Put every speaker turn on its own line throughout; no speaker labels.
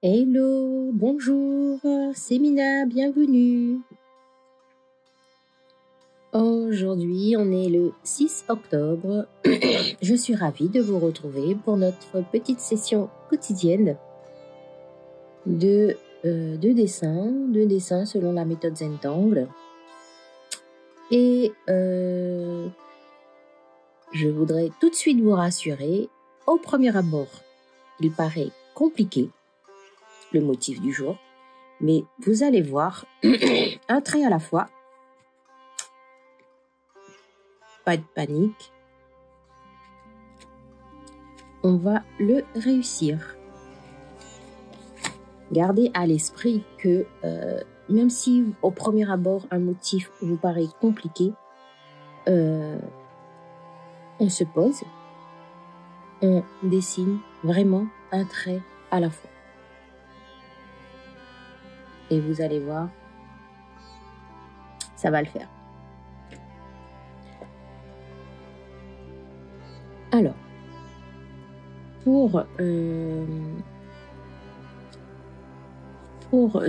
Hello, bonjour, c'est Mina, bienvenue. Aujourd'hui, on est le 6 octobre. Je suis ravie de vous retrouver pour notre petite session quotidienne de dessin selon la méthode Zentangle. Et je voudrais tout de suite vous rassurer, au premier abord, il paraît compliqué, le motif du jour, mais vous allez voir, un trait à la fois, pas de panique, on va le réussir. Gardez à l'esprit que même si au premier abord un motif vous paraît compliqué, on se pose, on dessine vraiment un trait à la fois. Et vous allez voir, ça va le faire. Alors, pour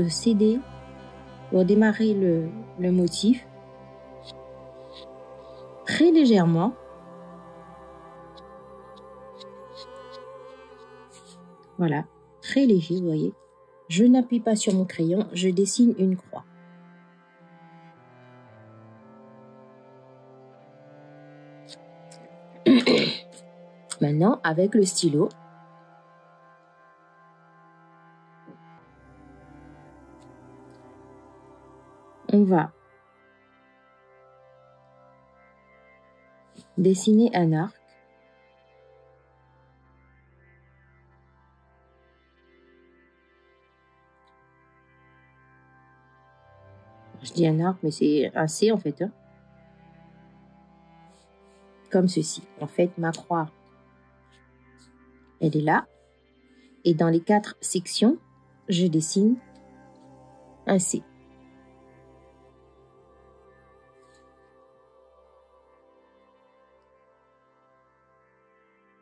s'aider, pour démarrer le motif, très légèrement, voilà, très léger, vous voyez, je n'appuie pas sur mon crayon, je dessine une croix. Maintenant, avec le stylo, on va dessiner un arc. Je dis un arc, mais c'est un C en fait. Hein. Comme ceci. En fait, ma croix, elle est là. Et dans les 4 sections, je dessine un C.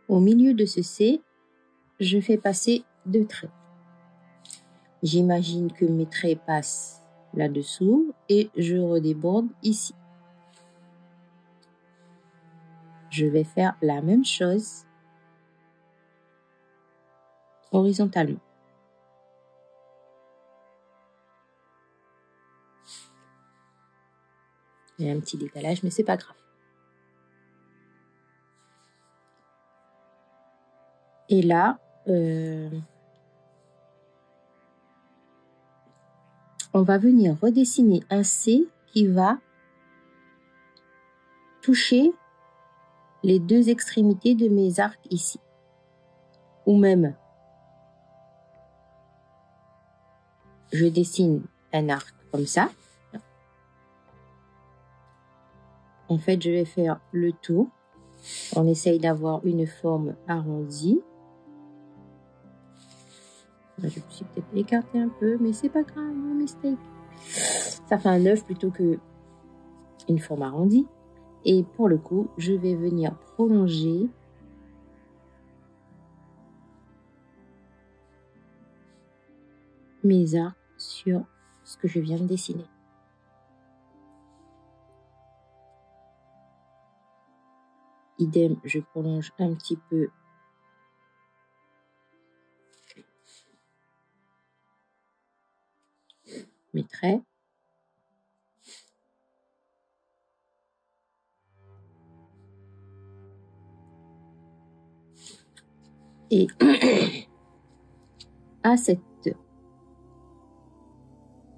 Au milieu de ce C, je fais passer 2 traits. J'imagine que mes traits passent là-dessous et je redéborde ici. Je vais faire la même chose horizontalement. Il y a un petit décalage, mais c'est pas grave. Et là, on va venir redessiner un C qui va toucher les 2 extrémités de mes arcs ici. Ou même, je dessine un arc comme ça. En fait, je vais faire le tour. On essaye d'avoir une forme arrondie. Je me suis peut-être écarté un peu, mais c'est pas grave, no mistake. Ça fait un œuf plutôt que une forme arrondie. Et pour le coup, je vais venir prolonger mes arcs sur ce que je viens de dessiner. Idem, je prolonge un petit peu mes traits. Et à cette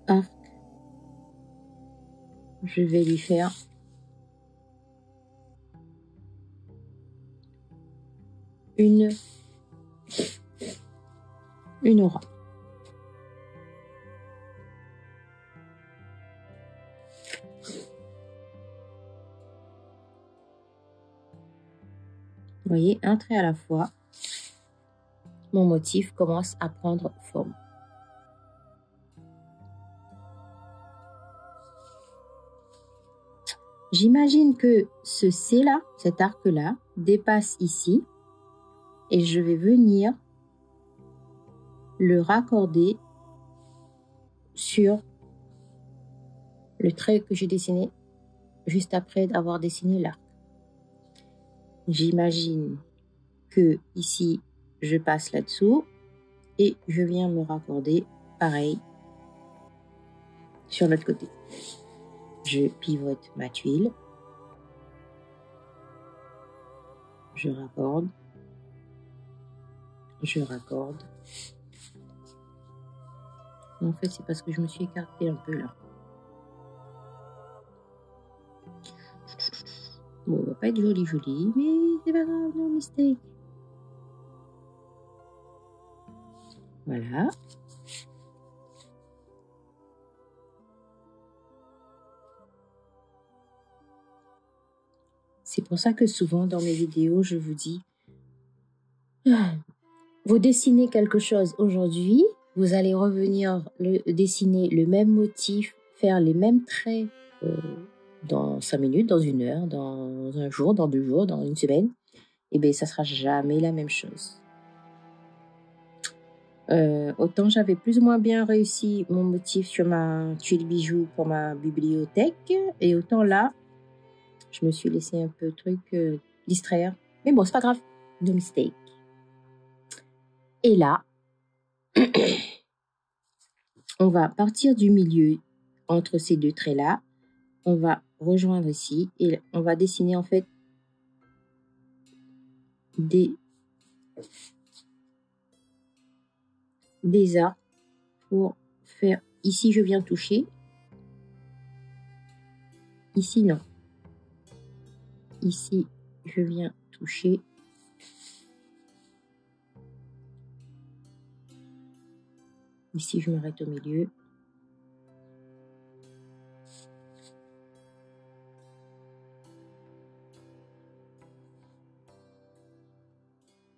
arc, je vais lui faire une aura. Vous voyez, un trait à la fois, mon motif commence à prendre forme. J'imagine que ce C-là, cet arc-là, dépasse ici et je vais venir le raccorder sur le trait que j'ai dessiné juste après avoir dessiné l'arc. J'imagine que ici, je passe là-dessous et je viens me raccorder pareil sur l'autre côté. Je pivote ma tuile, je raccorde, En fait, c'est parce que je me suis écartée un peu là. Bon, il va pas être joli, mais c'est pas grave, no mistake. Voilà. C'est pour ça que souvent dans mes vidéos, je vous dis, vous dessinez quelque chose aujourd'hui, vous allez revenir dessiner le même motif, faire les mêmes traits dans 5 minutes, dans 1 heure, dans un jour, dans 2 jours, dans 1 semaine. Et bien, ça sera jamais la même chose. Autant j'avais plus ou moins bien réussi mon motif sur ma tuile bijou pour ma bibliothèque, et autant là, je me suis laissé un peu distraire. Mais bon, c'est pas grave, no mistake. Et là, on va partir du milieu entre ces 2 traits-là. On va rejoindre ici et on va dessiner en fait des arcs pour faire. Ici, je viens toucher. Ici, non. Ici, je viens toucher. Ici, je m'arrête au milieu.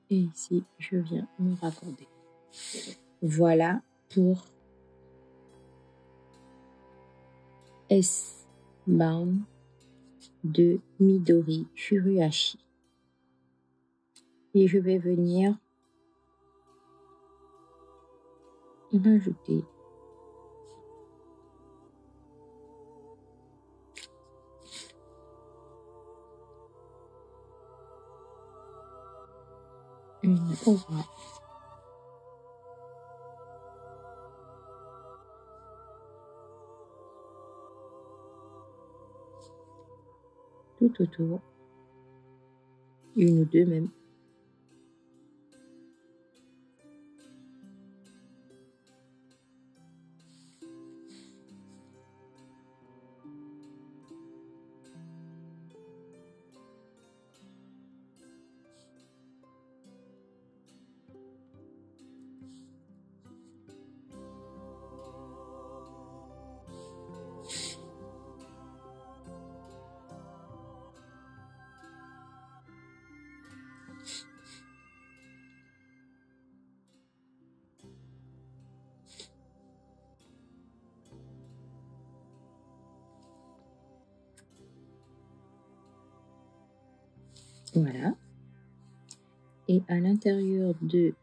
Et ici, je viens me raccorder. Voilà pour S-Bound de Midori Furuhashi. Et je vais venir rajouter une aura tout autour, 1 ou 2 même. Voilà. Et à l'intérieur de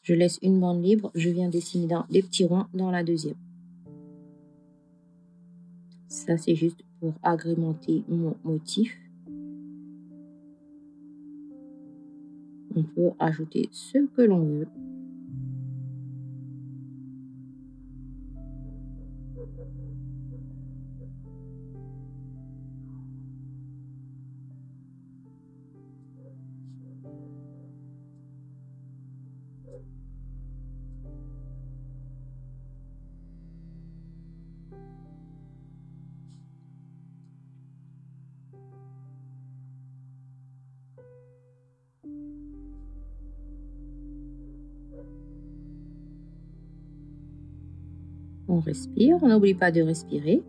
je laisse une bande libre, je viens dessiner des petits ronds dans la deuxième. Ça, c'est juste pour agrémenter mon motif. On peut ajouter ce que l'on veut. On respire, on n'oublie pas de respirer.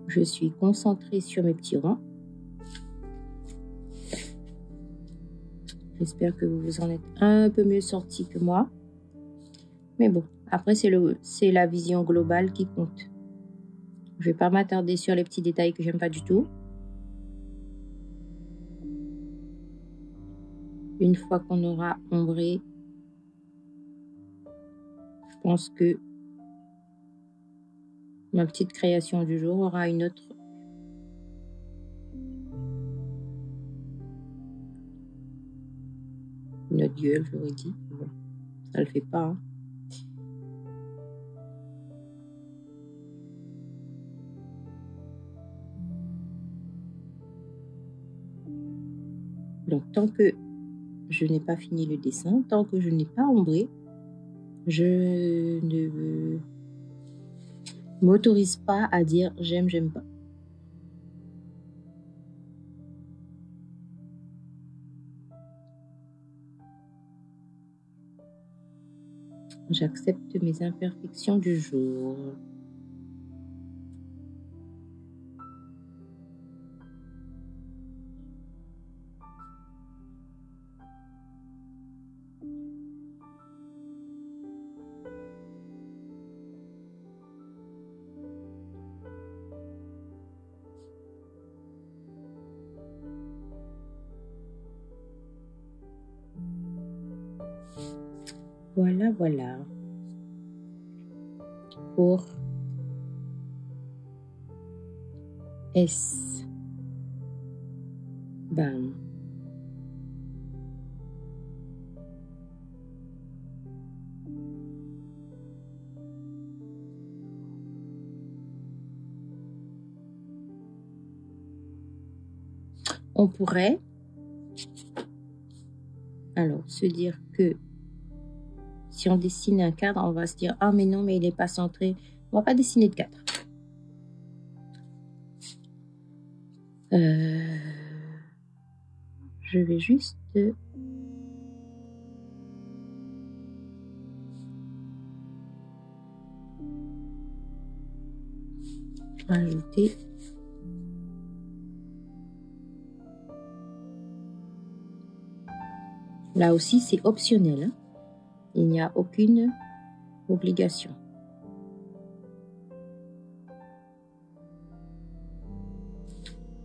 Je suis concentrée sur mes petits ronds. J'espère que vous vous en êtes un peu mieux sortis que moi. Mais bon, après, c'est la vision globale qui compte. Je vais pas m'attarder sur les petits détails que j'aime pas du tout. Une fois qu'on aura ombré, je pense que ma petite création du jour aura une autre gueule, j'aurais dit. Bon, ça le fait pas. Hein. Donc, tant que je n'ai pas fini le dessin, tant que je n'ai pas ombré, je ne m'autorise pas à dire j'aime, j'aime pas. J'accepte mes imperfections du jour. Voilà, voilà. Pour S. Bam. On pourrait alors se dire que si on dessine un cadre, on va se dire ah mais non, mais il n'est pas centré. On va pas dessiner de cadre. Je vais juste rajouter là aussi c'est optionnel, hein. Il n'y a aucune obligation.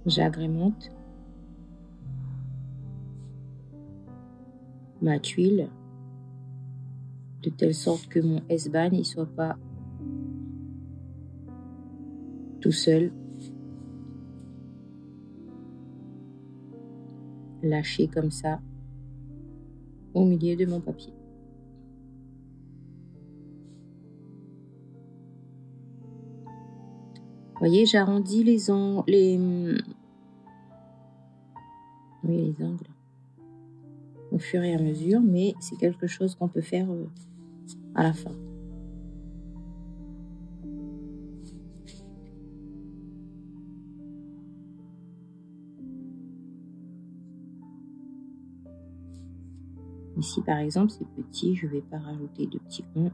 J'agrémente ma tuile de telle sorte que mon S-Bahn ne soit pas tout seul lâché comme ça au milieu de mon papier. Vous voyez, j'arrondis les angles au fur et à mesure, mais c'est quelque chose qu'on peut faire à la fin. Ici, par exemple, c'est petit, je ne vais pas rajouter de petits ronds.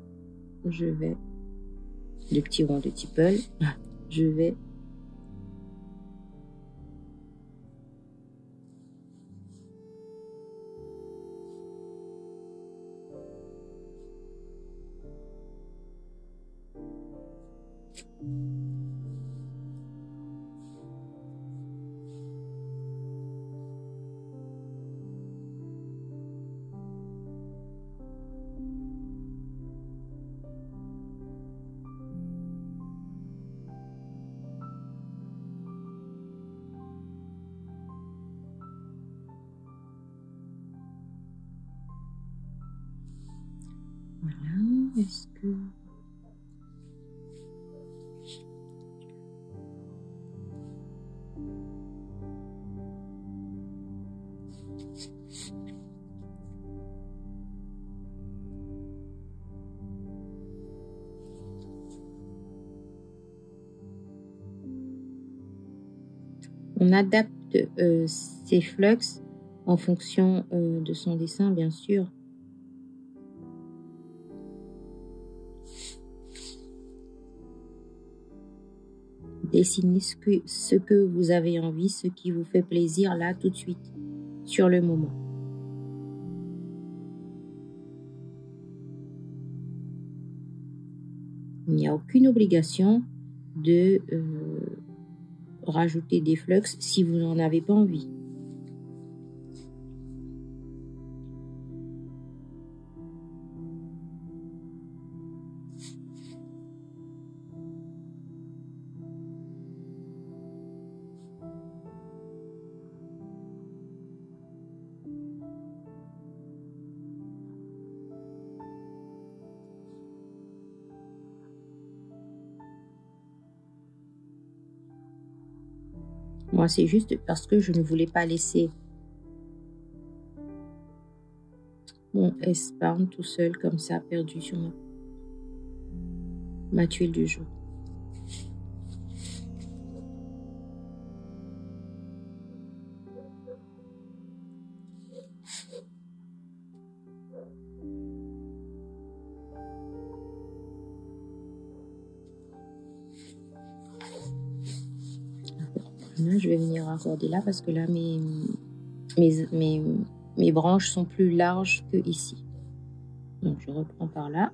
De petits ronds de Tipple. Je vais voilà, est-ce que... On adapte ses flux en fonction de son dessin, bien sûr. Dessinez ce que vous avez envie, ce qui vous fait plaisir là, tout de suite, sur le moment. Il n'y a aucune obligation de rajouter des flux si vous n'en avez pas envie. Moi, c'est juste parce que je ne voulais pas laisser mon S-Pound tout seul comme ça, perdu sur ma tuile du jour. Là, je vais venir raccorder là parce que là, mes branches sont plus larges que ici. Donc, je reprends par là.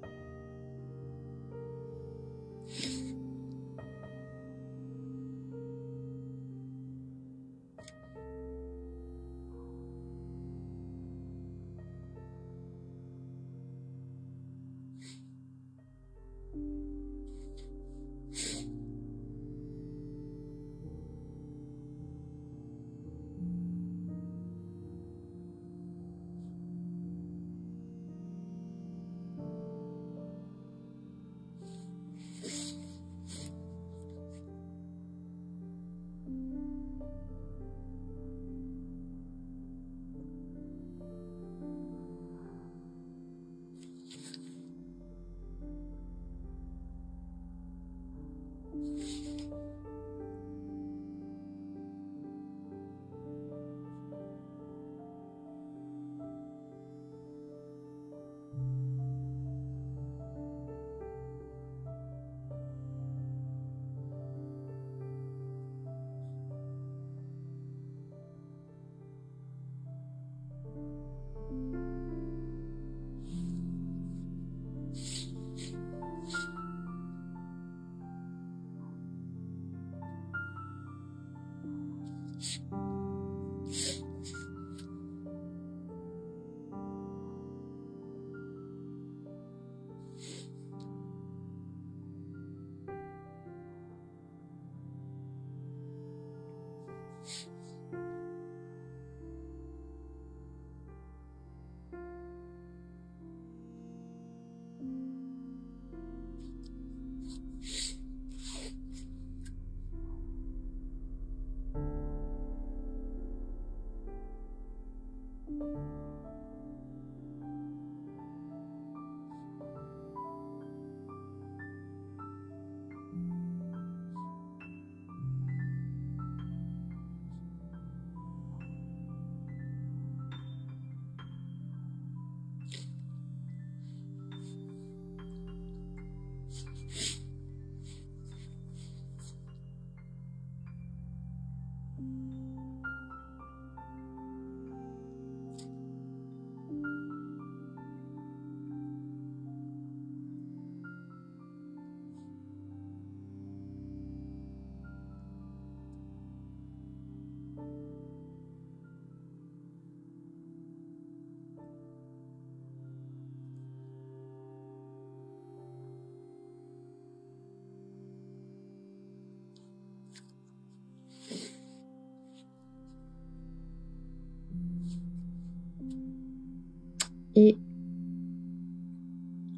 Et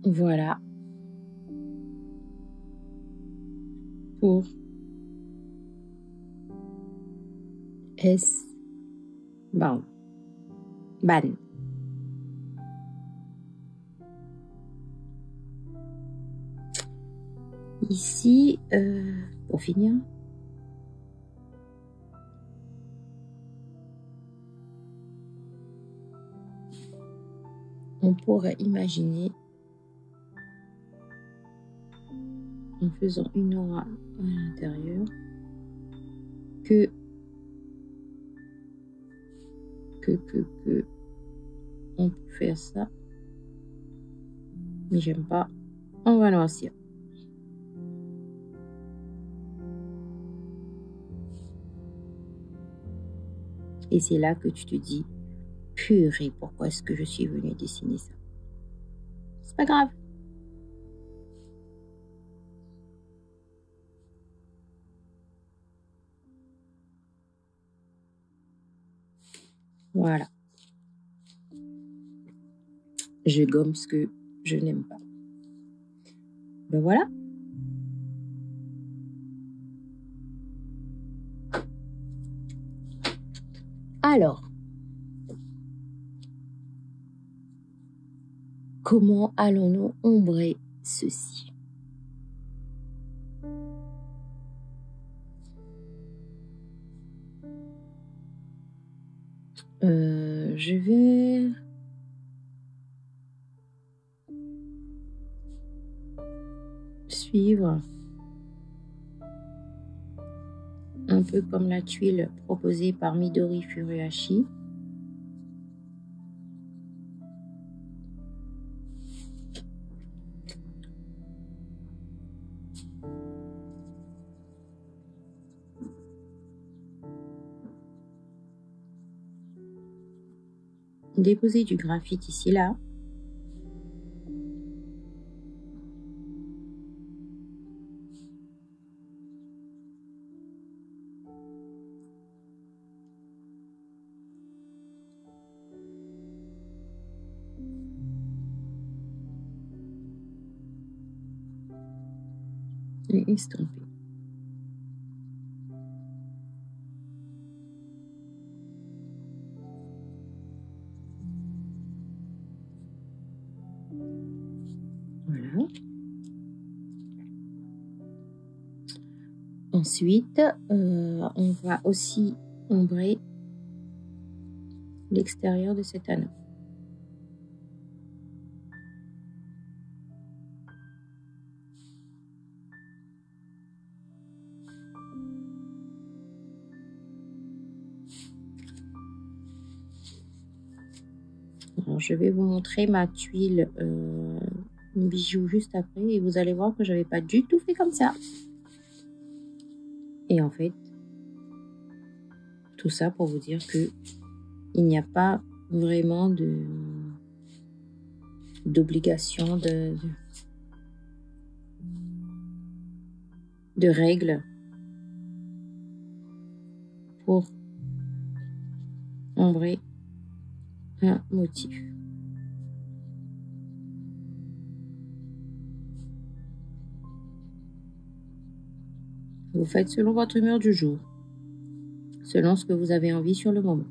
voilà pour S-Bound. Ban. Ici, pour finir, on pourrait imaginer, en faisant une aura à l'intérieur, que on peut faire ça, mais j'aime pas. On va noircir. Et c'est là que tu te dis, purée, pourquoi est-ce que je suis venue dessiner ça? C'est pas grave. Voilà. Je gomme ce que je n'aime pas. Ben voilà. Alors, comment allons-nous ombrer ceci? Je vais suivre un peu comme la tuile proposée par Midori Furuhashi. Déposer du graphite ici là. Et estomper. Voilà. Ensuite, on va aussi ombrer l'extérieur de cet anneau. Alors, je vais vous montrer ma tuile bijou juste après et vous allez voir que je n'avais pas du tout fait comme ça. Et en fait, tout ça pour vous dire que il n'y a pas vraiment d'obligation de règles pour ombrer un motif. Vous faites selon votre humeur du jour, selon ce que vous avez envie sur le moment.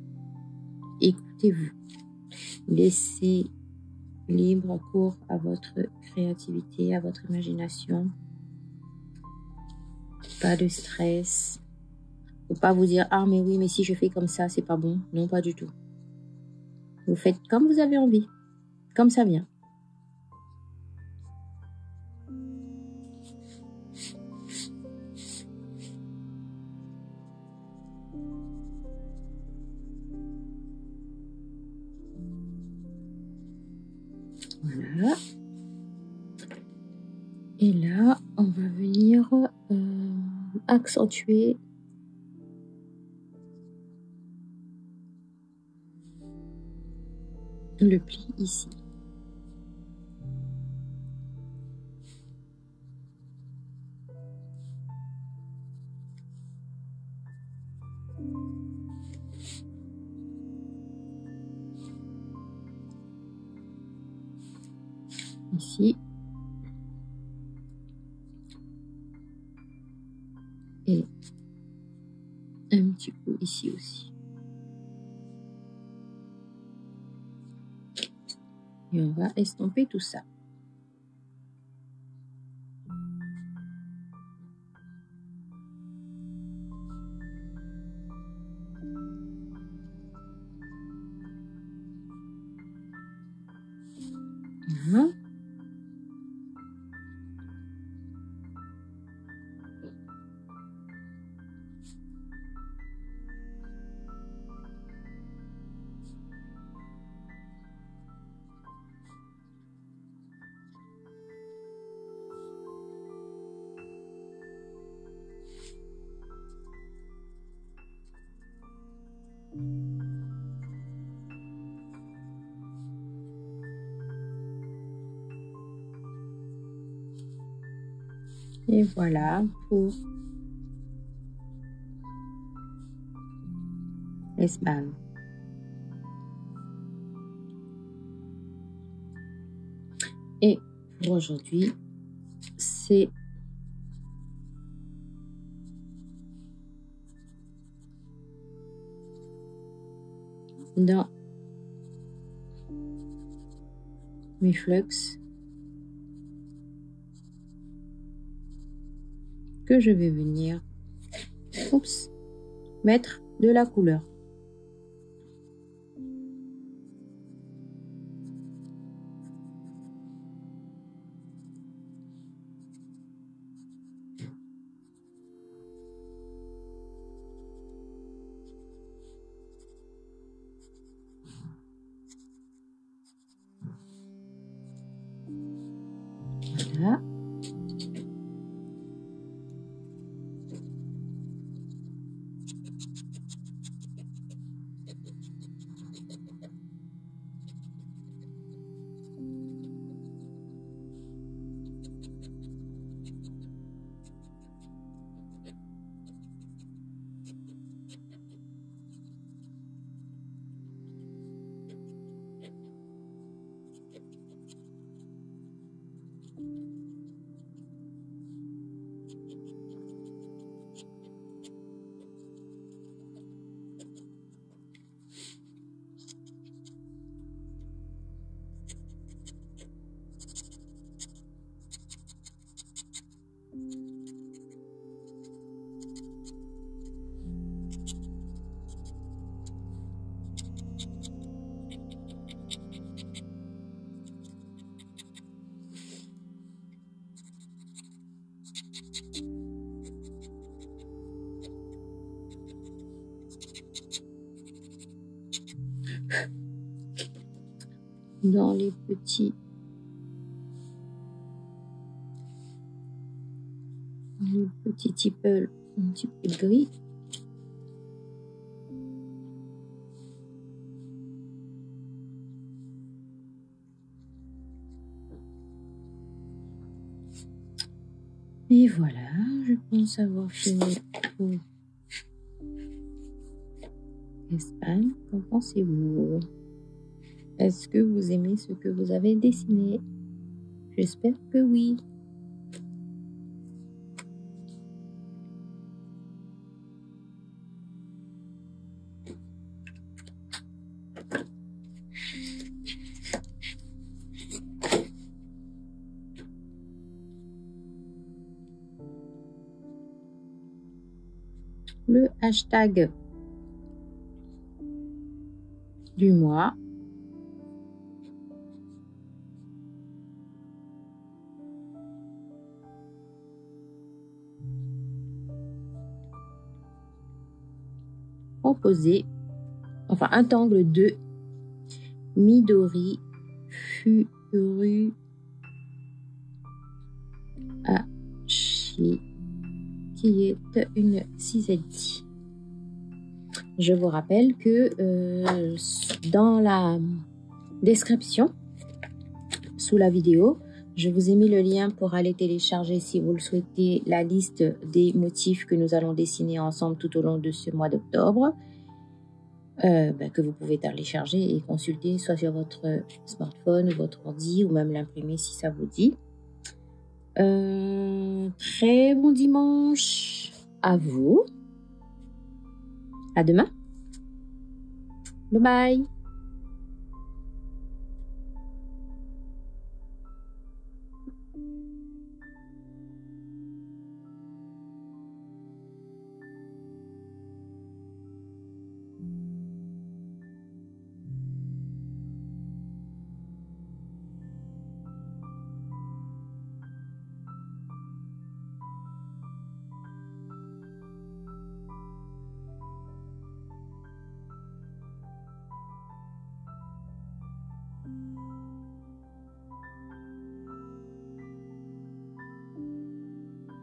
Écoutez-vous. Laissez libre cours à votre créativité, à votre imagination. Pas de stress. Faut pas vous dire, ah mais oui, mais si je fais comme ça, c'est pas bon. Non, pas du tout. Vous faites comme vous avez envie, comme ça vient. Voilà. Et là, on va venir accentuer le pli ici. Ici. Et un petit peu ici aussi. Et on va estomper tout ça. Voilà. Et voilà pour l'Espagne. Et pour aujourd'hui, c'est dans mes flux que je vais venir mettre de la couleur. Voilà. Dans les petits tipples un petit peu gris. Et voilà, je pense avoir fini pour l'Espagne. Qu'en pensez-vous? Est-ce que vous aimez ce que vous avez dessiné? J'espère que oui. Le hashtag du mois. Composé, enfin un tangle de Midori Furu Hachi, qui est une CZD. Je vous rappelle que dans la description, sous la vidéo, je vous ai mis le lien pour aller télécharger, si vous le souhaitez, la liste des motifs que nous allons dessiner ensemble tout au long de ce mois d'octobre, que vous pouvez télécharger et consulter soit sur votre smartphone ou votre ordi ou même l'imprimer si ça vous dit. Très bon dimanche à vous. À demain. Bye bye.